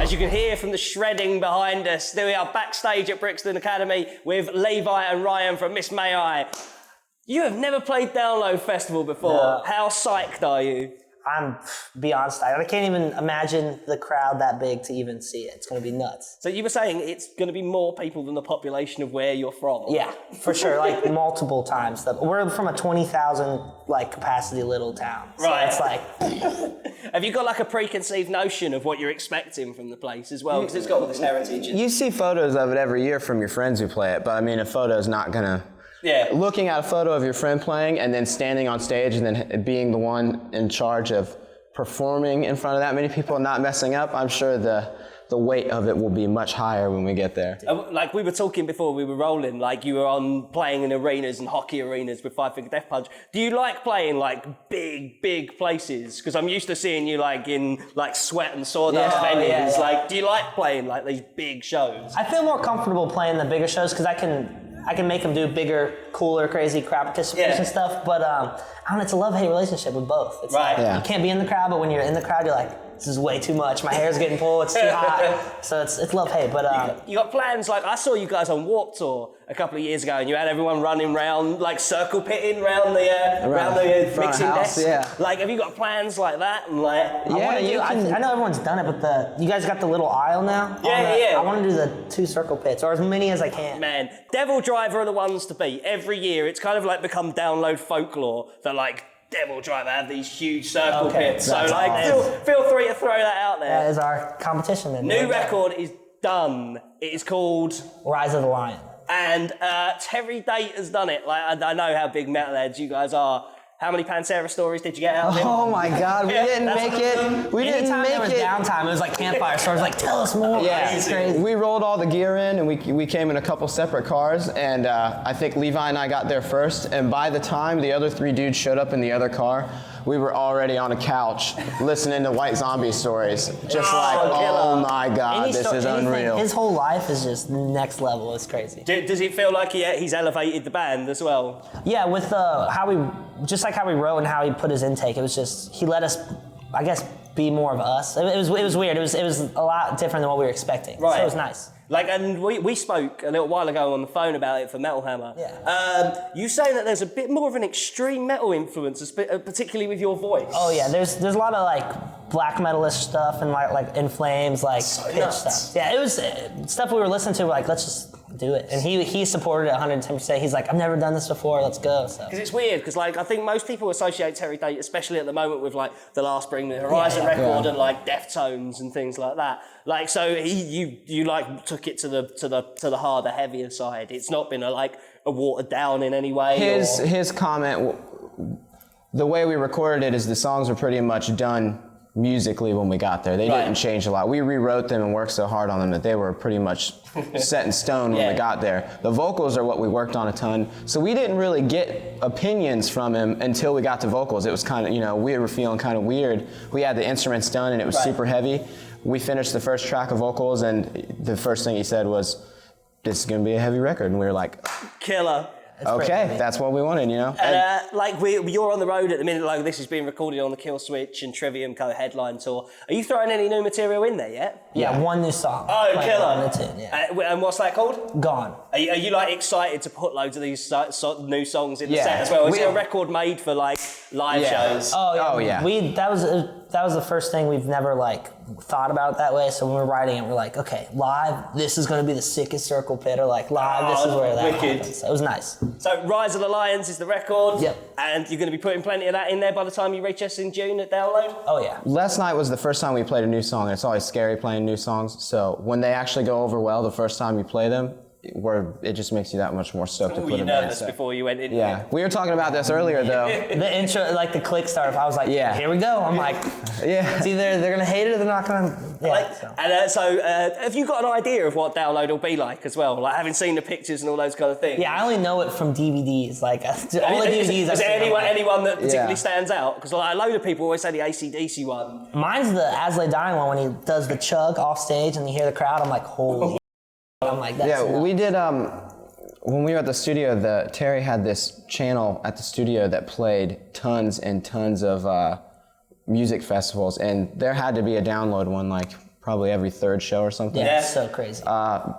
As you can hear from the shredding behind us, there we are backstage at Brixton Academy with Levi and Ryan from Miss May I. You have never played Download Festival before. No. How psyched are you? I'm, be honest, I can't even imagine the crowd that big to even see it. It's going to be nuts. So you were saying it's going to be more people than the population of where you're from? Yeah, for sure, like multiple times. We're from a 20,000 like capacity little town. So right. It's like... Have you got like a preconceived notion of what you're expecting from the place as well? Because it's got all this heritage. You see photos of it every year from your friends who play it, but I mean, a photo's not going to... Yeah. Looking at a photo of your friend playing and then standing on stage and then being the one in charge of performing in front of that many people and not messing up, I'm sure the weight of it will be much higher when we get there. Like we were talking before we were rolling, like you were playing in arenas and hockey arenas with Five Finger Death Punch. Do you like playing like big places? Because I'm used to seeing you like in like Sweat and Sawdust venues. Yeah. Like, do you like playing like these big shows? I feel more comfortable playing the bigger shows because I can make them do bigger, cooler, crazy crowd participation stuff, but I don't know, it's a love-hate relationship with both. It's like, you can't be in the crowd, but when you're in the crowd, you're like, this is way too much. My hair's getting pulled, it's too hot. So it's love-hate, but... You got plans, like I saw you guys on Warped Tour a couple of years ago and you had everyone running around, like circle pitting around the mixing desk. Yeah. Like, have you got plans like that? And like, I know everyone's done it, but you guys got the little aisle now? Yeah. I want to do the 2 circle pits, or as many as I can. Man, Devil Driver are the ones to beat. Every year, it's kind of like become Download folklore that like, Devil Driver have these huge circle pits. So like, feel free to throw that out there. That is our competition then. New record is done. It is called Rise of the Lion. And Terry Date has done it. Like I know how big metalheads you guys are. How many Pantera stories did you get out of him? Oh my God, we didn't make it. We didn't make there was it. Downtime, it was like campfire stories. Like, tell us more. Yeah, it's crazy. We rolled all the gear in, and we came in a couple separate cars, and I think Levi and I got there first. And by the time the other 3 dudes showed up in the other car, we were already on a couch listening to White Zombie stories. Just oh my God, this is unreal. His whole life is just next level. It's crazy. Does it feel like he's elevated the band as well? Yeah, with how we wrote and how he put his intake, it was just, he let us, I guess, be more of us. It was weird. It was a lot different than what we were expecting. Right. So it was nice. Like, and we spoke a little while ago on the phone about it for Metal Hammer. Yeah. You saying that there's a bit more of an extreme metal influence, particularly with your voice. Oh yeah, there's a lot of like black metalist stuff and like In Flames, like pitch stuff. Yeah, it was stuff we were listening to. We're like, let's just do it. And he supported it 110%. He's like, I've never done this before. Let's go. Because it's weird. Because like I think most people associate Terry Date, especially at the moment, with like the last Bring Me the Horizon record and like Deftones and things like that. Like so, you like took it to the harder, heavier side. It's not been a watered down in any way. His comment, the way we recorded it is the songs were pretty much done musically when we got there. They didn't change a lot. We rewrote them and worked so hard on them that they were pretty much set in stone when we got there. The vocals are what we worked on a ton. So we didn't really get opinions from him until we got to vocals. It was kind of, we were feeling kind of weird. We had the instruments done and it was super heavy. We finished the first track of vocals and the first thing he said was, this is going to be a heavy record. And we were like, killer. Okay, that's what we wanted, And like you're on the road at the minute, like this is being recorded on the Kill Switch and Trivium co-headline tour. Are you throwing any new material in there yet? Yeah, 1 new song. Oh, like killer. And what's that called? Gone. Are you like excited to put loads of these new songs in the set as well? Is it a record made for like live shows? Oh yeah. That was the first thing we've never like thought about it that way. So when we're writing it, we're like, okay, live, this is going to be the sickest circle pit, or like live, this is where that happens. So it was nice. So Rise of the Lions is the record. Yep. And you're going to be putting plenty of that in there by the time you reach us in June at Download? Oh yeah. Last night was the first time we played a new song, and it's always scary playing new songs. So when they actually go over well the first time you play them, it just makes you that much more stoked to put them in. Were you nervous before you went in? Yeah. We were talking about this earlier though. The intro, like the click start, I was like, here we go. I'm like, it's either they're going to hate it or they're not going to. And so have you got an idea of what Download will be like as well? Like having seen the pictures and all those kind of things? Yeah, I only know it from DVDs. Like all the DVDs. Is there anyone that particularly stands out? Because like, a load of people always say the AC/DC one. Mine's the As Lay Dying one when he does the chug off stage and you hear the crowd. I'm like, holy. I'm like, that's nuts. We did. When we were at the studio, Terry had this channel at the studio that played tons and tons of music festivals, and there had to be a Download one like probably every third show or something. Yeah, it's so crazy.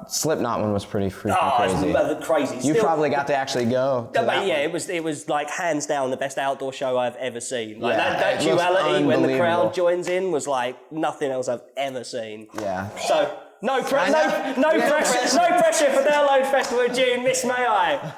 Slipknot one was pretty freaking crazy. It's crazy. You probably got to actually go. To that yeah, one. it was like hands down the best outdoor show I've ever seen. Like Yeah, that it looks duality when the crowd unbelievable. joins in was like nothing else I've ever seen. Yeah. So no pressure for Download Festival of June, Miss May I.